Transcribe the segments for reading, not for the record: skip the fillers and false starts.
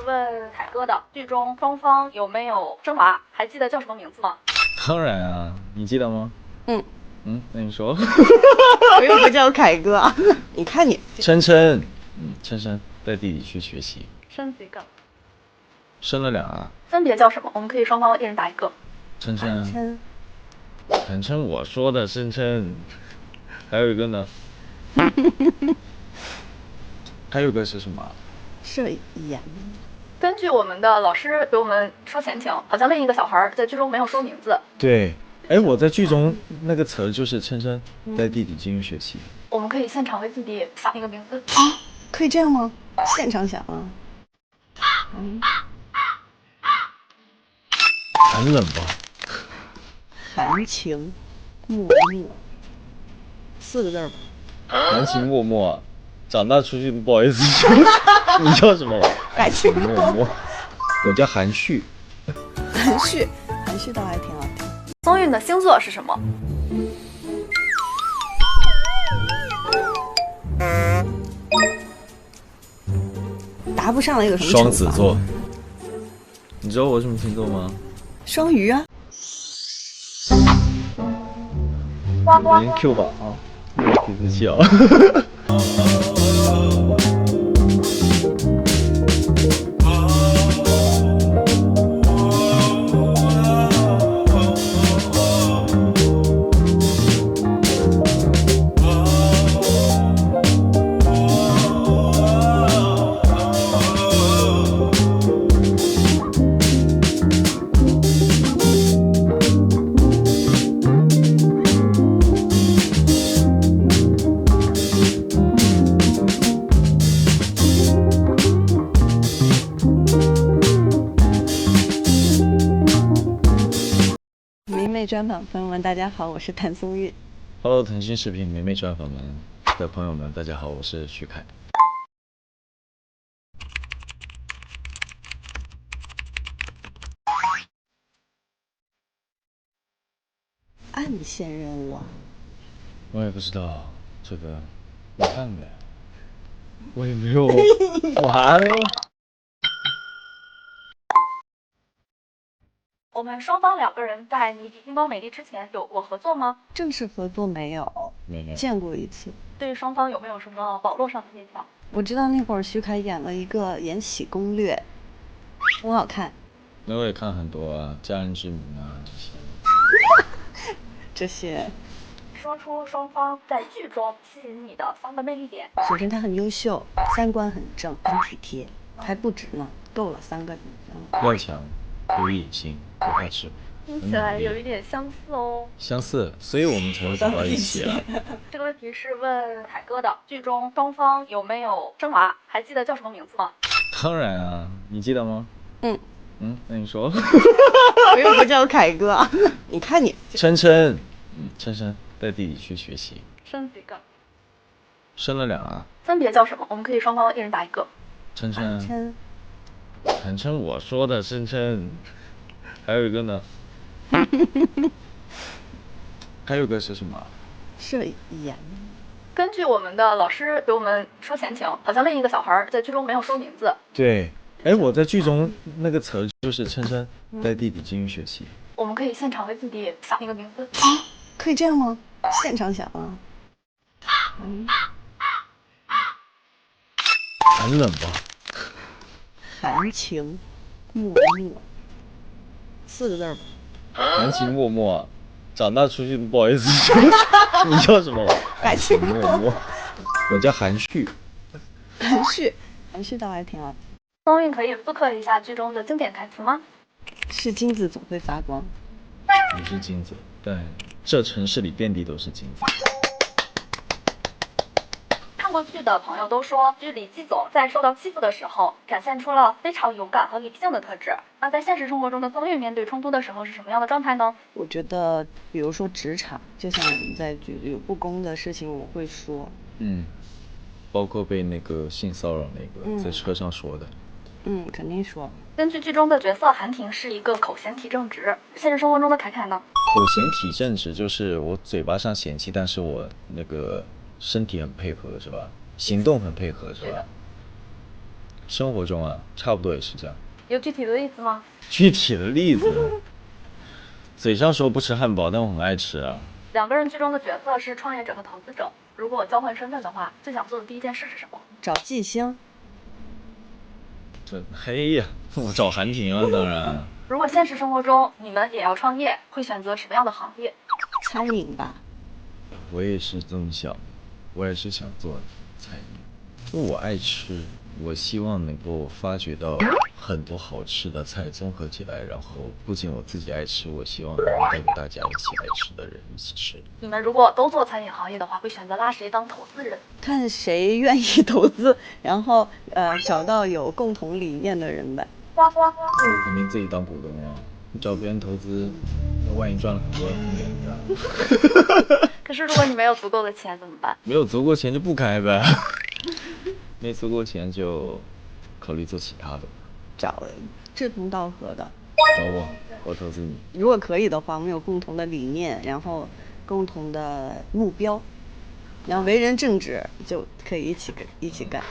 问凯哥的，剧中双方有没有生娃？还记得叫什么名字吗？当然啊，你记得吗？那你说。我又不叫凯哥，你看你。琛琛，琛琛带弟弟去学习。生几个？生了俩啊。分别叫什么？我们可以双方一人答一个。琛琛。琛琛，我说的琛琛。还有一个呢？还有一个是什么？摄言。根据我们的老师给我们说前情，好像另一个小孩在剧中没有说名字。对，哎，我在剧中那个词就是琛琛带弟弟进去学习。我们可以现场为自己想一个名字啊？可以这样吗？现场想啊。很冷吧？含情脉脉，4个字吧。含情脉脉，长大出去不好意思说。你叫什么？含情脉脉。我叫含蓄。含蓄，含蓄倒还挺好听。松韵的星座是什么？答不上来有什么？双子座。你知道我什么星座吗？双鱼啊。连 Q 吧啊，提字器啊。迷妹专访朋友们，大家好，我是谭松韵。Hello， 腾讯视频迷妹专访们的朋友们，大家好，我是徐凯。暗线任务啊？我也不知道这个，你看呗，我也没有完了。我们双方2个人在你比星光美丽之前有过合作吗？正式合作没有，见过一次。对双方有没有什么网络上的印象？我知道那会儿徐凯演了一个《延禧攻略》，很好看。那我也看很多啊，《家人之名》啊这些。说出双方在剧中吸引你的3个魅力点。首先他很优秀，3观很正，很体贴，还不止呢，够了3个。要强，有野心，不怕吃。听起来有一点相似哦。相似，所以我们才会走到一起啊。这个问题是问凯哥的，剧中双方有没有生娃？还记得叫什么名字吗？当然啊，你记得吗？那你说。我又不叫凯哥，你看你。琛琛，琛琛带弟弟去学习。生几个？生了俩啊。分别叫什么？我们可以双方一人答一个。琛琛。琛琛，我说的琛琛。还有一个呢？还有一个是什么？摄言。根据我们的老师给我们说前情，好像另一个小孩在剧中没有说名字。对，哎，我在剧中那个词就是琛琛带弟弟进去学习。我们可以现场为自己想一个名字啊？可以这样吗？现场想啊。很冷吧？含情脉脉，4个字吧。含情脉脉，长大出去不好意思说。你叫什么？含情脉脉。我叫含蓄。含蓄，含蓄倒还挺好。松韵可以复刻一下剧中的经典台词吗？是金子总会发光。你是金子，但这城市里遍地都是金子。看过剧的朋友都说，剧里季总在受到欺负的时候，展现出了非常勇敢和理性的特质。那在现实生活中的松韵面对冲突的时候是什么样的状态呢？我觉得，比如说职场，就像在剧里有不公的事情，我会说。包括被那个性骚扰那个，在车上说的。肯定说。根据剧中的角色，韩婷是一个口嫌体正直。现实生活中的凯凯呢？口嫌体正直就是我嘴巴上嫌弃，但是我那个身体很配合，是吧？行动很配合，是吧？生活中啊，差不多也是这样。有具体的例子吗？具体的例子，嘴上说不吃汉堡，但我很爱吃啊。两个人剧中的角色是创业者和投资者，如果交换身份的话，最想做的第一件事是什么？找季星。这嘿呀，我找韩婷啊，当然。如果现实生活中你们也要创业，会选择什么样的行业？餐饮吧。我也是这么想的，我也是想做餐饮，因为我爱吃，我希望能够发掘到很多好吃的菜综合起来，然后不仅我自己爱吃，我希望能带给大家一起爱吃的人一起吃。你们如果都做餐饮行业的话，会选择拉谁当投资人？看谁愿意投资，然后找到有共同理念的人呗。花花，我肯定自己当股东啊，你找别人投资，万一赚了很多很尴尬。可是如果你没有足够的钱怎么办？没有足够钱就不开呗，没足够钱就考虑做其他的。找志同道合的。找我投资你。如果可以的话，我们有共同的理念，然后共同的目标，然后为人正直，就可以一起干。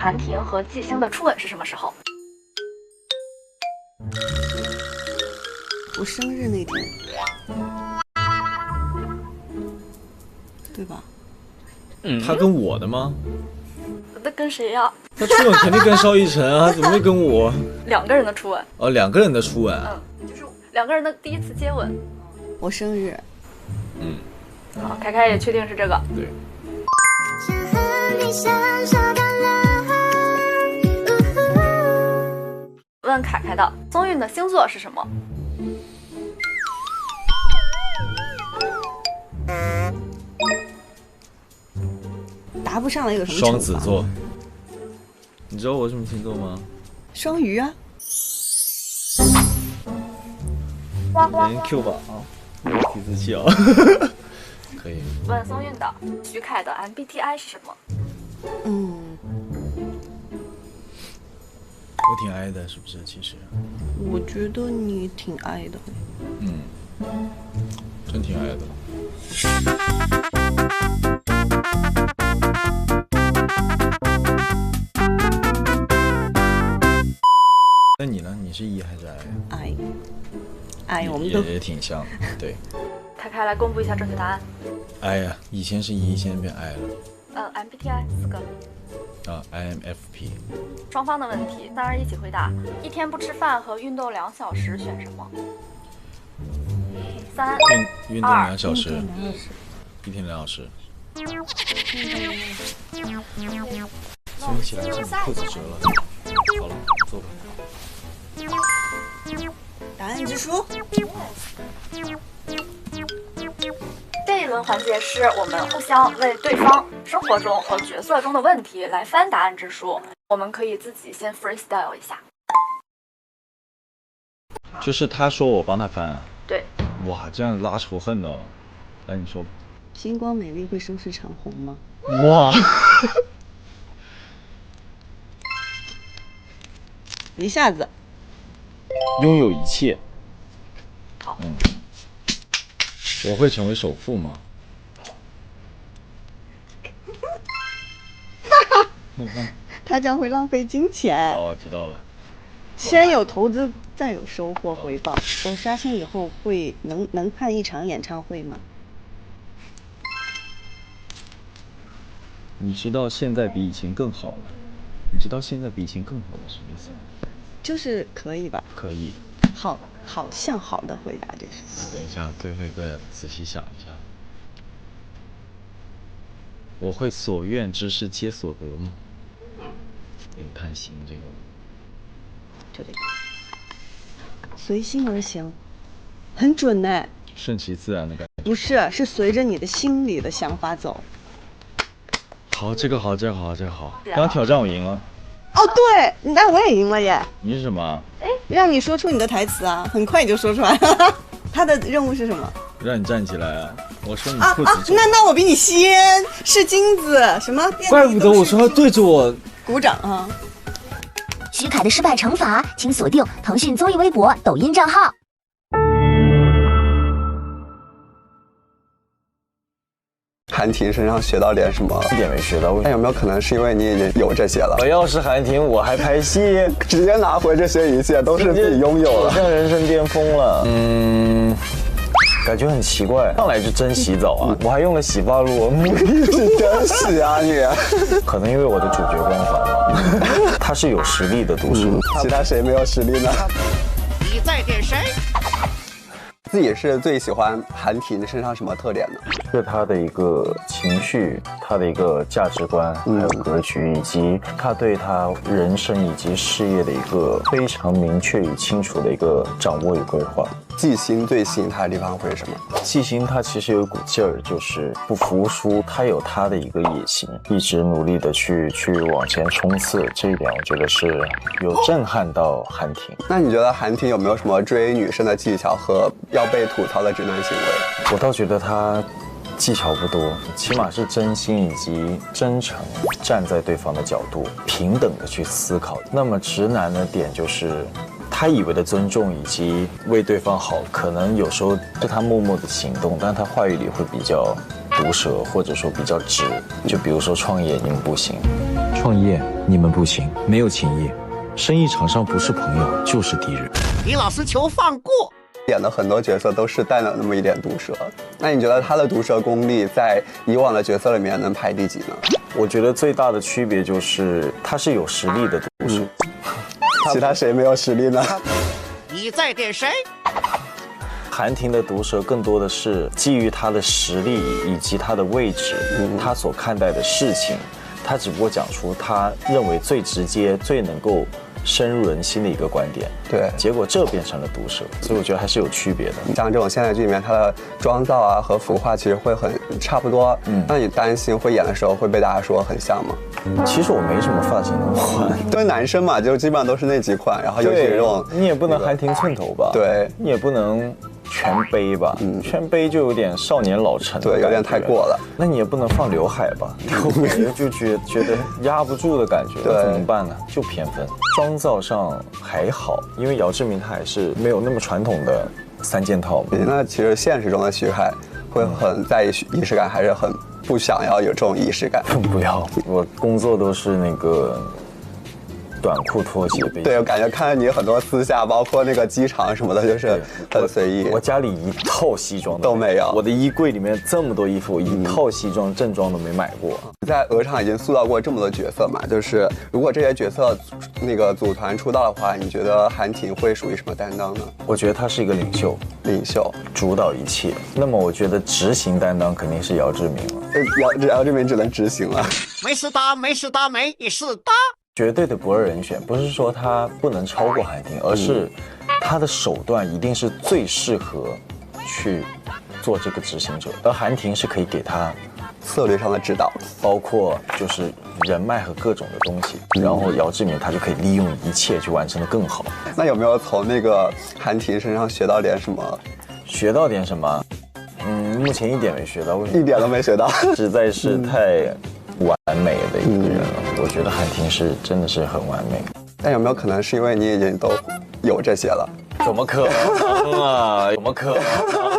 韩婷和季星的初吻是什么时候？我生日那天，对吧？他跟我的吗？那跟谁呀？他初吻肯定跟邵逸晨啊，怎么会跟我？两个人的初吻。哦，两个人的初吻。就是两个人的第一次接吻。我生日。好，凯凯也确定是这个。对。问凯凯的，宗韵的星座是什么？答不上来有什么？双子座。你知道我什么星座吗？双鱼啊。连 Q 吧啊，没有提字器啊。可以。问宗韵的，徐凯的 MBTI 是什么？我挺爱的，是不是？其实。我觉得你挺爱的。真挺爱的。那你呢？你是 E 还是 I？ I，我们都也挺像的，对。凯凯来公布一下正确答案。I 呀，以前是 E，现在变 I 了。MBTI 4个。INFP。双方的问题，3人一起回答。一天不吃饭和运动2小时选什么？3、运动2小时。一天2小时。早起来这裤子折了。好了，坐吧。答案之书。这一轮环节是我们互相为对方生活中和角色中的问题来翻答案之书，我们可以自己先 freestyle 一下。就是他说我帮他翻。对。哇，这样拉仇恨哦。来，你说吧。星光美丽会收拾长虹吗？哇。一下子。拥有一切。好。我会成为首富吗？他将会浪费金钱。哦，知道了。先有投资，再有收获回报。我杀青以后会能看一场演唱会吗？你知道现在比以前更好了。你知道现在比以前更好了什么意思？就是可以吧？可以。好像好的回答这是。等一下，最后一个仔细想一下。我会所愿之事皆所得吗？灵探星这个。就这个。随心而行，很准呢。顺其自然的感觉。不是，是随着你的心里的想法走。好，这个好，这个好，这个好。刚刚挑战我赢了。哦，对，那我也赢了耶。你是什么？让你说出你的台词啊，很快你就说出来了。他的任务是什么？让你站起来啊！我说你裤子那我比你先，是金子什么？怪不得我说他对着我鼓掌啊！徐凯的失败惩罚，请锁定腾讯综艺微博、抖音账号。韩婷身上学到点什么？一点没学到。那有没有可能是因为你已经有这些了？我要是韩婷，我还拍戏，直接拿回这些一切都是自己拥有了，好像人生巅峰了。感觉很奇怪，上来就真洗澡啊！我还用了洗发露，目的是真洗啊你！可能因为我的主角光环吧，他是有实力的毒蛇，其他谁没有实力呢？你在点谁？自己是最喜欢韩婷身上什么特点呢？是他的一个情绪，他的一个价值观，还有格局，以及他对他人生以及事业的一个非常明确与清楚的一个掌握与规划。季星最吸引他的地方会是什么？季星他其实有一股劲儿，就是不服输，他有他的一个野心，一直努力的去往前冲刺。这一点我觉得是有震撼到韩婷。那你觉得韩婷有没有什么追女生的技巧和要被吐槽的直男行为？我倒觉得他技巧不多，起码是真心以及真诚，站在对方的角度，平等的去思考。那么直男的点就是，他以为的尊重以及为对方好，可能有时候是他默默的行动，但他话语里会比较毒舌，或者说比较直。就比如说创业你们不行，创业你们不行，没有情义，生意场上不是朋友就是敌人。李老师求放过。演的很多角色都是带了那么一点毒舌，那你觉得他的毒舌功力在以往的角色里面能排第几呢？我觉得最大的区别就是他是有实力的毒舌，其他谁没有实力呢？你在点谁？韩婷的毒舌更多的是基于他的实力以及他的位置，他所看待的事情，他只不过讲出他认为最直接、最能够深入人心的一个观点，对，结果这变成了毒舌，所以我觉得还是有区别的。像这种现代剧里面，它的妆造啊和服化其实会很差不多，那你担心会演的时候会被大家说很像吗？其实我没什么发型能换，因为男生嘛，就基本上都是那几款，然后尤其是这种，你也不能韩婷寸头吧？对，你也不能全背吧？全背就有点少年老成，对，有点太过了。那你也不能放刘海吧？刘海就觉得压不住的感觉，对，怎么办呢？就偏分。妆造上还好，因为姚志明他还是没有那么传统的三件套嘛。那其实现实中的徐海会很在意仪式感，还是很不想要有这种仪式感？不要，我工作都是那个短裤拖鞋背心。对，我感觉看到你很多私下，包括那个机场什么的，就是很随意。我家里一套西装都没有，我的衣柜里面这么多衣服，我一套西装正装都没买过。在鹅厂已经塑造过这么多角色嘛，就是如果这些角色那个组团出道的话，你觉得韩婷会属于什么担当呢？我觉得他是一个领袖，主导一切。那么我觉得执行担当肯定是姚志明了。姚志明只能执行了。没事的，没事的，没事的。绝对的不二人选，不是说他不能超过韩婷，而是他的手段一定是最适合去做这个执行者，而韩婷是可以给他策略上的指导，包括就是人脉和各种的东西，然后姚志明他就可以利用一切去完成的更好。那有没有从那个韩婷身上学到点什么？学到点什么？目前一点没学到，一点都没学到，实在是太完美的一个人了。我觉得韩婷是真的是很完美。但有没有可能是因为你已经都有这些了？怎么可能啊？怎么可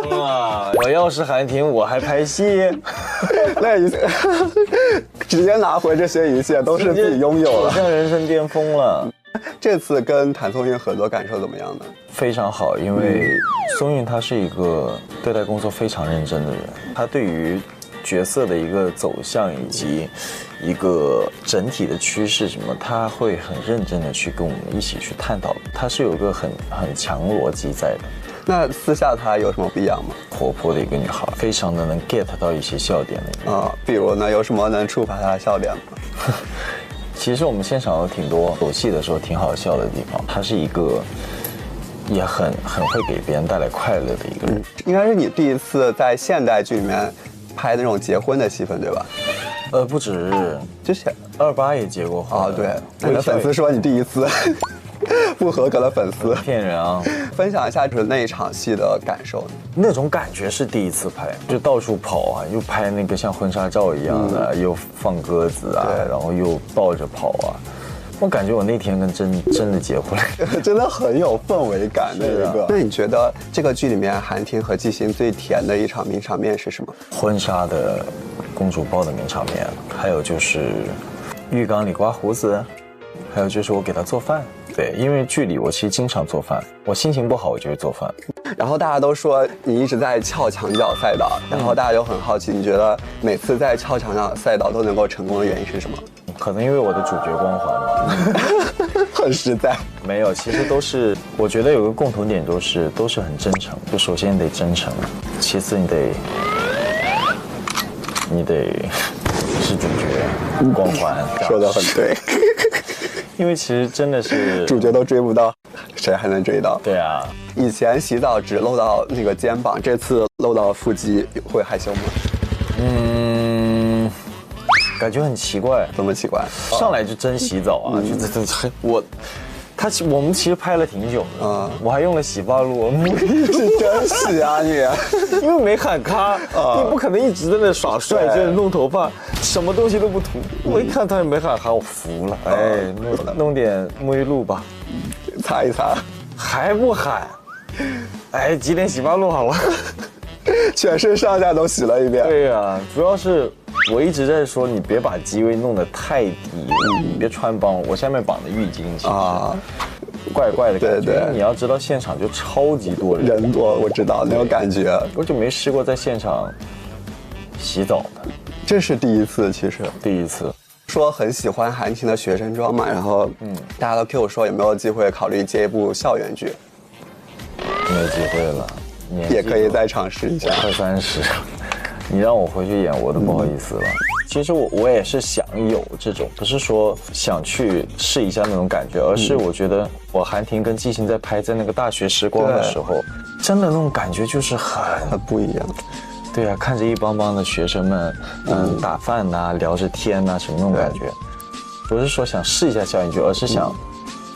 能啊？我要是韩婷，我还拍戏，那直接拿回这些一切都是自己拥有了，好像人生巅峰了。这次跟谭松韵合作感受怎么样呢？非常好，因为松韵她是一个对待工作非常认真的人，她对于角色的一个走向以及一个整体的趋势什么，她会很认真的去跟我们一起去探讨，她是有一个很强逻辑在的。那私下她有什么不一样吗？活泼的一个女孩，非常的能 get 到一些笑点的一个人。比如呢，有什么能触发她的笑点吗？其实我们现场有挺多有戏的时候挺好笑的地方，她是一个也很会给别人带来快乐的一个人。应该是你第一次在现代剧里面拍那种结婚的戏份，对吧？不止，之前28也结过婚。对，你的粉丝说你第一次。不合格的粉丝骗人啊！分享一下就是那一场戏的感受。那种感觉是第一次拍，就到处跑啊，又拍那个像婚纱照一样的，又放鸽子啊，然后又抱着跑啊。我感觉我那天跟真的结婚了，真的很有氛围感的一个。那你觉得这个剧里面韩婷和季星最甜的一场名场面是什么？婚纱的公主抱的名场面，还有就是浴缸里刮胡子，还有就是我给她做饭。对，因为剧里我其实经常做饭，我心情不好我就会做饭。然后大家都说你一直在撬墙角赛道，然后大家就很好奇，你觉得每次在撬墙角赛道都能够成功的原因是什么？可能因为我的主角光环吧。很实在。没有，其实都是，我觉得有个共同点都是很真诚。就首先你得真诚，其次你得是主角光环。说得很对。因为其实真的是主角都追不到，谁还能追到？对啊，以前洗澡只露到那个肩膀，这次露到腹肌，会害羞吗？感觉很奇怪。怎么奇怪？上来就真洗澡啊！我们其实拍了挺久的，我还用了洗发露，是真洗啊你！因为没喊咔，你不可能一直在那耍帅，在那弄头发，什么东西都不涂。我一看他也没喊咔，我服了。哎，弄点沐浴露吧，擦一擦，还不喊？哎，挤点洗发露好了。全身上下都洗了一遍。对呀，主要是我一直在说，你别把机位弄得太低，你别穿帮，我下面绑的浴巾其实怪怪的感觉。对，你要知道现场就超级多人多，我知道那种感觉。我就没试过在现场洗澡的，这是第一次，其实第一次。说很喜欢韩婷的学生装嘛，然后大家都 Q 我说有没有机会考虑接一部校园剧？没有机会了。也可以再尝试一下。快30，你让我回去演我都不好意思了。其实我也是想有这种，不是说想去试一下那种感觉，而是我觉得我韩婷跟季星在拍在那个大学时光的时候，真的那种感觉就是很不一样。对啊，看着一帮帮的学生们，打饭呐、聊着天呐、什么那种感觉。不是说想试一下校园剧，而是想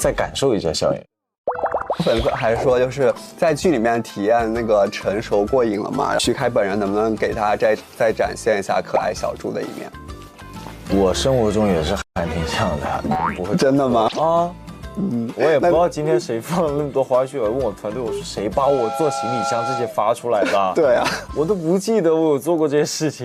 再感受一下校园。粉丝还说，就是在剧里面体验那个成熟过瘾了嘛？徐凯本人能不能给他再展现一下可爱小猪的一面？我生活中也是还挺像的，不会真的吗？啊，我也不知道今天谁放了那么多花絮，我问我团队，我说谁把我做行李箱这些发出来的？对啊，我都不记得我有做过这些事情。